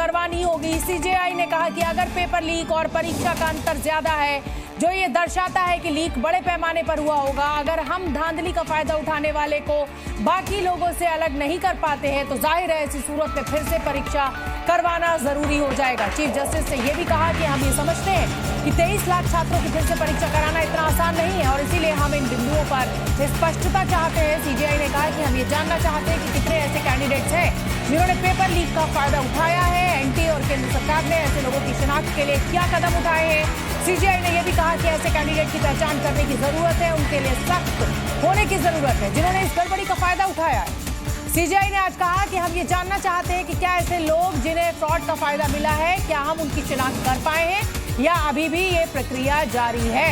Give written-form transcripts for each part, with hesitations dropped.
करवानी होगी। सीजेआई ने कहा कि अगर पेपर लीक और परीक्षा का अंतर ज्यादा है, जो ये दर्शाता है कि लीक बड़े पैमाने पर हुआ होगा, अगर हम धांधली का फायदा उठाने वाले को बाकी लोगों से अलग नहीं कर पाते हैं तो जाहिर है ऐसी सूरत में फिर से परीक्षा करवाना जरूरी हो जाएगा। चीफ जस्टिस ने यह भी कहा कि हम ये समझते हैं कि 23 लाख छात्रों की फिर से परीक्षा कराना इतना आसान नहीं है और इसीलिए हम इन बिंदुओं पर स्पष्टता चाहते हैं। सीजेआई ने कहा कि हम ये जानना चाहते हैं कि कितने ऐसे कैंडिडेट्स हैं जिन्होंने पेपर लीक का फायदा उठाया है। एनटीए और केंद्र सरकार ने ऐसे लोगों की शिनाख्त के लिए क्या कदम उठाए हैं। सीजेआई ने यह भी कहा कि ऐसे कैंडिडेट की पहचान करने की जरूरत है, उनके लिए सख्त होने की जरूरत है जिन्होंने इस गड़बड़ी का फायदा उठाया है। सीजेआई ने आज कहा कि हम ये जानना चाहते हैं कि क्या ऐसे लोग जिन्हें फ्रॉड का फायदा मिला है, क्या हम उनकी शिनाख्त कर पाए हैं या अभी भी ये प्रक्रिया जारी है।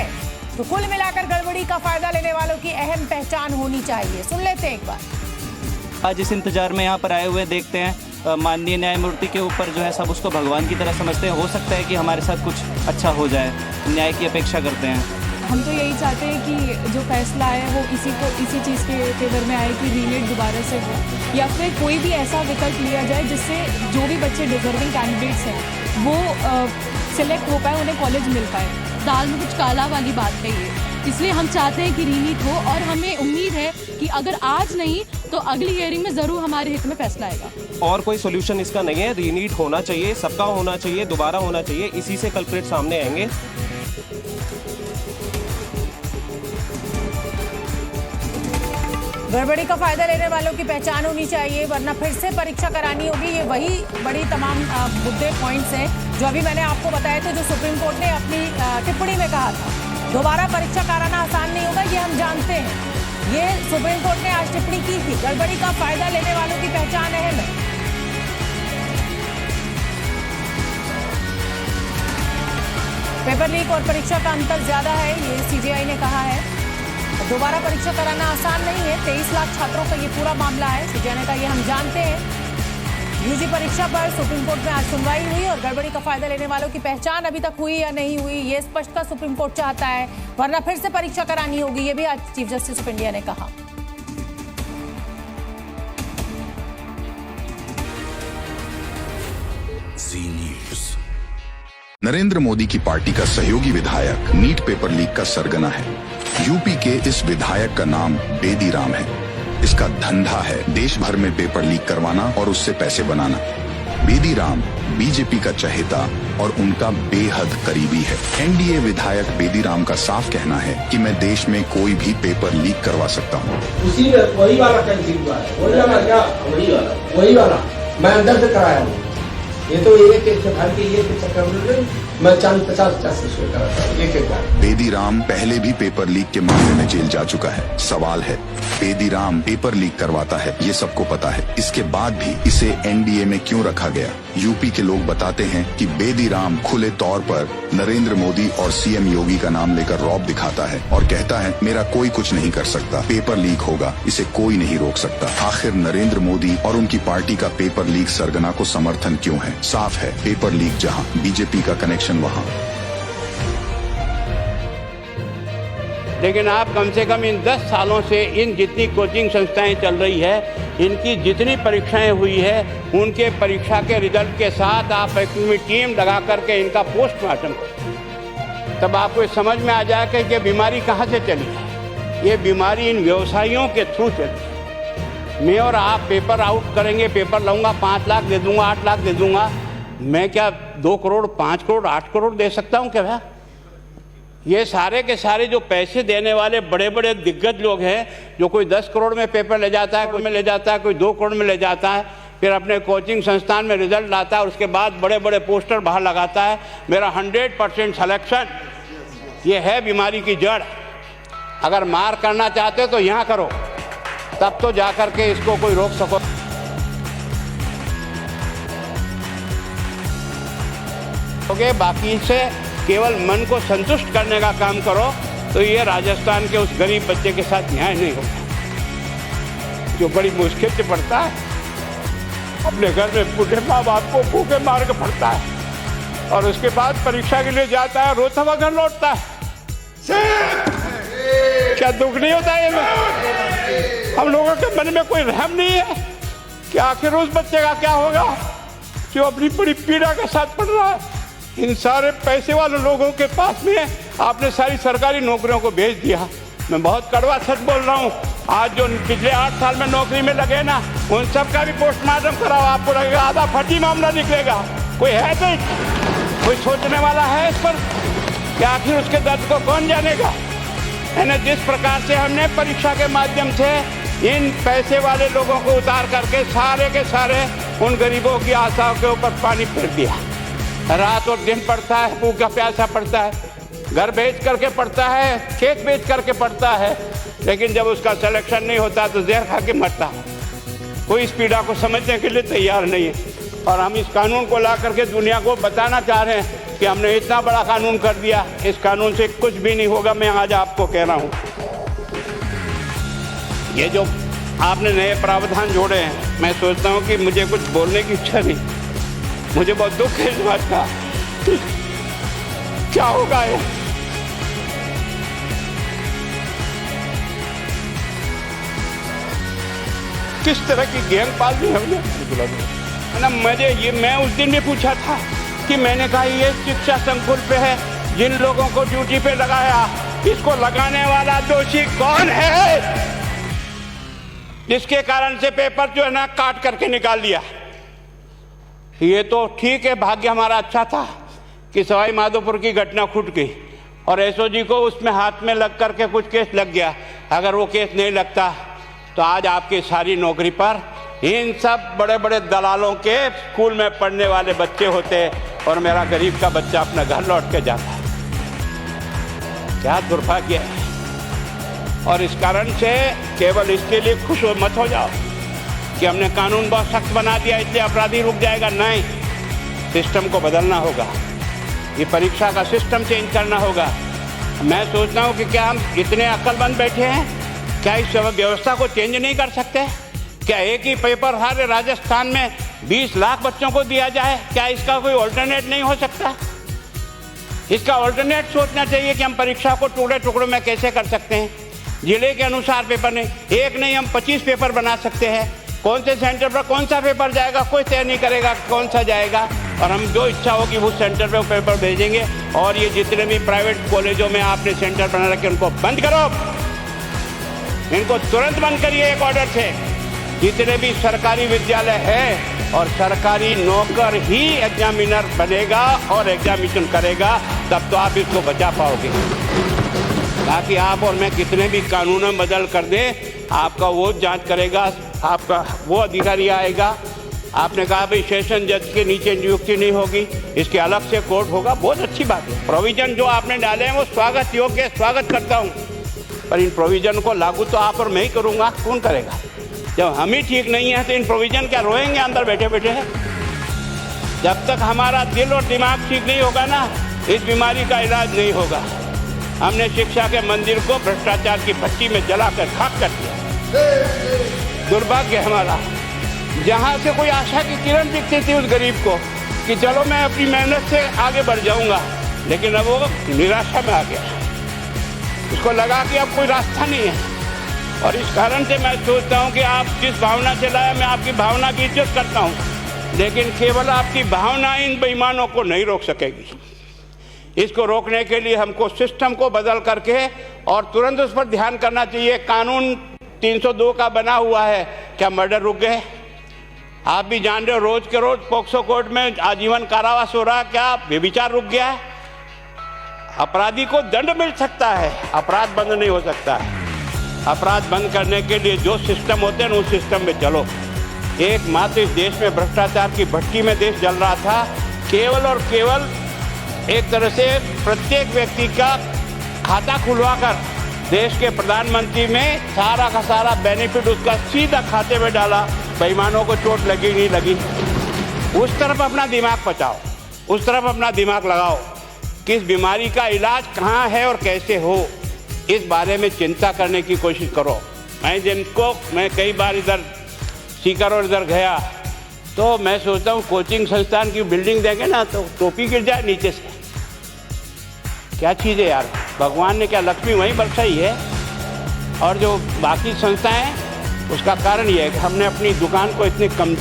तो कुल मिलाकर गड़बड़ी का फायदा लेने वालों की अहम पहचान होनी चाहिए। सुन लेते हैं एक बार। आज इस इंतजार में यहाँ पर आए हुए देखते हैं माननीय न्यायमूर्ति के ऊपर जो है सब उसको भगवान की तरह समझते हैं। हो सकता है कि हमारे साथ कुछ अच्छा हो जाए, न्याय की अपेक्षा करते हैं। हम तो यही चाहते हैं कि जो फैसला है वो इसी चीज़ के फेवर में आए कि रीनेट दोबारा से हो या फिर कोई भी ऐसा विकल्प लिया जाए जिससे जो भी बच्चे डिजर्विंग कैंडिडेट्स हैं वो सिलेक्ट हो पाए, उन्हें कॉलेज मिल पाए। दाल में कुछ काला वाली बात नहीं है, इसलिए हम चाहते हैं कि रीनीट हो और हमें उम्मीद है कि अगर आज नहीं तो अगली हियरिंग में ज़रूर हमारे हित में फैसला आएगा। और कोई सोल्यूशन इसका नहीं है, रीनीट होना चाहिए, सबका होना चाहिए, दोबारा होना चाहिए, इसी से कल्प्रिट सामने आएंगे। गड़बड़ी का फायदा लेने वालों की पहचान होनी चाहिए वरना फिर से परीक्षा करानी होगी। ये वही बड़ी तमाम मुद्दे पॉइंट्स हैं जो अभी मैंने आपको बताए थे, जो सुप्रीम कोर्ट ने अपनी टिप्पणी में कहा था। दोबारा परीक्षा कराना आसान नहीं होगा, ये हम जानते हैं। ये सुप्रीम कोर्ट ने आज टिप्पणी की थी। गड़बड़ी का फायदा लेने वालों की पहचान अहम है। पेपर लीक और परीक्षा का अंतर ज्यादा है, ये सीजेआई ने कहा है। दोबारा परीक्षा कराना आसान नहीं है। 23 लाख छात्रों का ये पूरा मामला है। सीजेआई ने कहा ये हम जानते हैं। यूजी परीक्षा पर सुप्रीम कोर्ट में आज सुनवाई हुई और गड़बड़ी का फायदा लेने वालों की पहचान अभी तक हुई या नहीं हुई ये स्पष्टता सुप्रीम कोर्ट चाहता है, वरना फिर से परीक्षा करानी होगी। ये भी आज चीफ जस्टिस ऑफ इंडिया ने कहा। नरेंद्र मोदी की पार्टी का सहयोगी विधायक नीट पेपर लीक का सरगना है। यूपी के इस विधायक का नाम बेदी राम है। इसका धंधा है देश भर में पेपर लीक करवाना और उससे पैसे बनाना। बेदी राम बीजेपी का चहेता और उनका बेहद करीबी है। एनडीए विधायक बेदी राम का साफ कहना है कि मैं देश में कोई भी पेपर लीक करवा सकता हूँ। वही वाला कैंसिल हुआ है, वही वाला क्या, वही वाला मैं अंदर से कराया हूँ। ये तो एक भर के ये चक्कर मैं 40-50 एक बार। बेदी राम पहले भी पेपर लीक के मामले में जेल जा चुका है। सवाल है बेदी राम पेपर लीक करवाता है, ये सबको पता है। इसके बाद भी इसे एनडीए में क्यों रखा गया? यूपी के लोग बताते हैं कि बेदी राम खुले तौर पर नरेंद्र मोदी और सीएम योगी का नाम लेकर रौब दिखाता है और कहता है मेरा कोई कुछ नहीं कर सकता, पेपर लीक होगा, इसे कोई नहीं रोक सकता। आखिर नरेंद्र मोदी और उनकी पार्टी का पेपर लीक सरगना को समर्थन क्यों है? साफ है पेपर लीक जहां, बीजेपी का कनेक्शन वहां। लेकिन आप कम से कम इन 10 सालों से इन जितनी कोचिंग संस्थाएं चल रही है, इनकी जितनी परीक्षाएं हुई है, उनके परीक्षा के रिजल्ट के साथ आप एक टीम लगा करके इनका पोस्टमार्टम करें, तब आपको समझ में आ जाएगा कि ये बीमारी कहाँ से चली है। ये बीमारी इन व्यवसायियों के थ्रू चली। मैं और आप पेपर आउट करेंगे, पेपर लाऊंगा, 5 लाख दे दूंगा, 8 लाख दे दूंगा। मैं क्या 2 करोड़, 5 करोड़, 8 करोड़ दे सकता हूँ क्या भैया? ये सारे के सारे जो पैसे देने वाले बड़े बड़े दिग्गज लोग हैं, जो कोई 10 करोड़ में पेपर ले जाता है, कोई में ले जाता है, कोई 2 करोड़ में ले जाता है, फिर अपने कोचिंग संस्थान में रिजल्ट लाता है, उसके बाद बड़े बड़े पोस्टर बाहर लगाता है, मेरा 100% सिलेक्शन। ये है बीमारी की जड़। अगर मार करना चाहते हो तो यहाँ करो, तब तो जा करके इसको कोई रोक सको। बाकी से केवल मन को संतुष्ट करने का काम करो तो ये राजस्थान के उस गरीब बच्चे के साथ न्याय नहीं होगा, जो बड़ी मुश्किल से पढ़ता है, अपने घर में बूढ़े माँ बाप को भूखे मार के पढ़ता है और उसके बाद परीक्षा के लिए जाता है, रोता हुआ घर लौटता है। क्या दुख नहीं होता है? हम लोगों के मन में कोई रहम नहीं है कि आखिर उस बच्चे का क्या होगा जो अपनी बड़ी पीड़ा के साथ पढ़ रहा है। इन सारे पैसे वाले लोगों के पास में आपने सारी सरकारी नौकरियों को भेज दिया। मैं बहुत कड़वा सच बोल रहा हूँ। आज जो पिछले 8 साल में नौकरी में लगे ना, उन सब का भी पोस्टमार्टम कराओ, आपको लगेगा आधा फर्जी मामला निकलेगा। कोई है तो कोई सोचने वाला है इस पर कि आखिर उसके दर्द को कौन जानेगा। यानी जिस प्रकार से हमने परीक्षा के माध्यम से इन पैसे वाले लोगों को उतार करके सारे के सारे उन गरीबों की आशाओं के ऊपर पानी फेर दिया। रात और दिन पढ़ता है, भूखा प्यासा पढ़ता है, घर बेच करके पढ़ता है, खेत बेच करके पढ़ता है, लेकिन जब उसका सिलेक्शन नहीं होता तो जहर खा के मरता है। कोई इस पीड़ा को समझने के लिए तैयार नहीं है। और हम इस कानून को ला करके दुनिया को बताना चाह रहे हैं कि हमने इतना बड़ा कानून कर दिया, इस कानून से कुछ भी नहीं होगा। मैं आज आपको कह रहा हूँ, ये जो आपने नए प्रावधान जोड़े हैं, मैं सोचता हूँ कि मुझे कुछ बोलने की इच्छा नहीं, मुझे बहुत दुख है इस बात का। क्या होगा ये? किस तरह की गैंग पाल दी हमने ना। मैं उस दिन भी पूछा था कि मैंने कहा ये शिक्षा संकुल पे है, जिन लोगों को ड्यूटी पे लगाया, इसको लगाने वाला दोषी कौन है, जिसके कारण से पेपर जो है ना काट करके निकाल दिया। ये तो ठीक है, भाग्य हमारा अच्छा था कि सवाई माधोपुर की घटना खुट गई और एसओजी को उसमें हाथ में लग करके कुछ केस लग गया। अगर वो केस नहीं लगता तो आज आपकी सारी नौकरी पर इन सब बड़े बड़े दलालों के स्कूल में पढ़ने वाले बच्चे होते और मेरा गरीब का बच्चा अपना घर लौट के जाता। क्या दुर्भाग्य है। और इस कारण से केवल इसके लिए खुश मत हो जाओ कि हमने कानून बहुत सख्त बना दिया इसलिए अपराधी रुक जाएगा। नहीं, सिस्टम को बदलना होगा, ये परीक्षा का सिस्टम चेंज करना होगा। मैं सोचता हूँ कि क्या हम इतने अक्लमंद बैठे हैं, क्या इस व्यवस्था को चेंज नहीं कर सकते? क्या एक ही पेपर हर राजस्थान में 20 लाख बच्चों को दिया जाए? क्या इसका कोई ऑल्टरनेट नहीं हो सकता? इसका ऑल्टरनेट सोचना चाहिए कि हम परीक्षा को टुकड़े टुकड़ों में कैसे कर सकते हैं। जिले के अनुसार पेपर नहीं, एक नहीं हम 25 पेपर बना सकते हैं। कौन से सेंटर पर कौन सा पेपर जाएगा कोई तय नहीं करेगा कौन सा जाएगा, और हम जो इच्छा होगी उस सेंटर पे वो पेपर भेजेंगे। और ये जितने भी प्राइवेट कॉलेजों में आपने सेंटर बना रखे उनको बंद करो, इनको तुरंत बंद करिए एक ऑर्डर से। जितने भी सरकारी विद्यालय है और सरकारी नौकर ही एग्जामिनर बनेगा और एग्जामिनेशन करेगा, तब तो आप इसको बचा पाओगे। ताकि आप और मैं कितने भी कानून बदल कर दें, आपका वो जांच करेगा, आपका वो अधिकारी आएगा। आपने कहा भाई सेशन जज के नीचे नियुक्ति नहीं होगी, इसके अलग से कोर्ट होगा, बहुत अच्छी बात है। प्रोविजन जो आपने डाले हैं वो स्वागत योग्य, स्वागत करता हूँ, पर इन प्रोविजन को लागू तो आप और मैं ही करूँगा, कौन करेगा? जब हम ही ठीक नहीं है तो इन प्रोविजन क्या रोएंगे अंदर बैठे बैठे? जब तक हमारा दिल और दिमाग ठीक नहीं होगा ना, इस बीमारी का इलाज नहीं होगा। हमने शिक्षा के मंदिर को भ्रष्टाचार की भट्टी में जलाकर खाक कर दिया। दुर्भाग्य हमारा, जहाँ से कोई आशा की किरण दिखती थी उस गरीब को कि चलो मैं अपनी मेहनत से आगे बढ़ जाऊंगा, लेकिन अब वो निराशा में आ गया। उसको लगा कि अब कोई रास्ता नहीं है। और इस कारण से मैं सोचता हूँ कि आप जिस भावना से लाए, मैं आपकी भावना की इज्जत करता हूँ, लेकिन केवल आपकी भावना इन बेईमानों को नहीं रोक सकेगी। इसको रोकने के लिए हमको सिस्टम को बदल करके और तुरंत उस पर ध्यान करना चाहिए। कानून 302 का बना हुआ है, क्या मर्डर रुक गए? आप भी जान रहे हो रोज के रोज पोक्सो कोर्ट में आजीवन कारावास हो रहा, क्या व्यभिचार रुक गया है? अपराधी को दंड मिल सकता है, अपराध बंद नहीं हो सकता है। अपराध बंद करने के लिए जो सिस्टम होते हैं उस सिस्टम में चलो। एकमात्र इस देश में भ्रष्टाचार की भट्टी में देश जल रहा था, केवल और केवल एक तरह से प्रत्येक व्यक्ति का खाता खुलवाकर देश के प्रधानमंत्री में सारा का सारा बेनिफिट उसका सीधा खाते में डाला। बेईमानों को चोट लगी नहीं लगी, उस तरफ अपना दिमाग बचाओ, उस तरफ अपना दिमाग लगाओ कि इस बीमारी का इलाज कहाँ है और कैसे हो, इस बारे में चिंता करने की कोशिश करो। मैं कई बार इधर सीकर और इधर गया तो मैं सोचता हूँ कोचिंग संस्थान की बिल्डिंग देंगे ना तो टोपी गिर जाए नीचे से। क्या चीज़ है यार, भगवान ने क्या लक्ष्मी वहीं बरसाई है। और जो बाकी संस्थाएं, उसका कारण ये है कि हमने अपनी दुकान को इतनी कम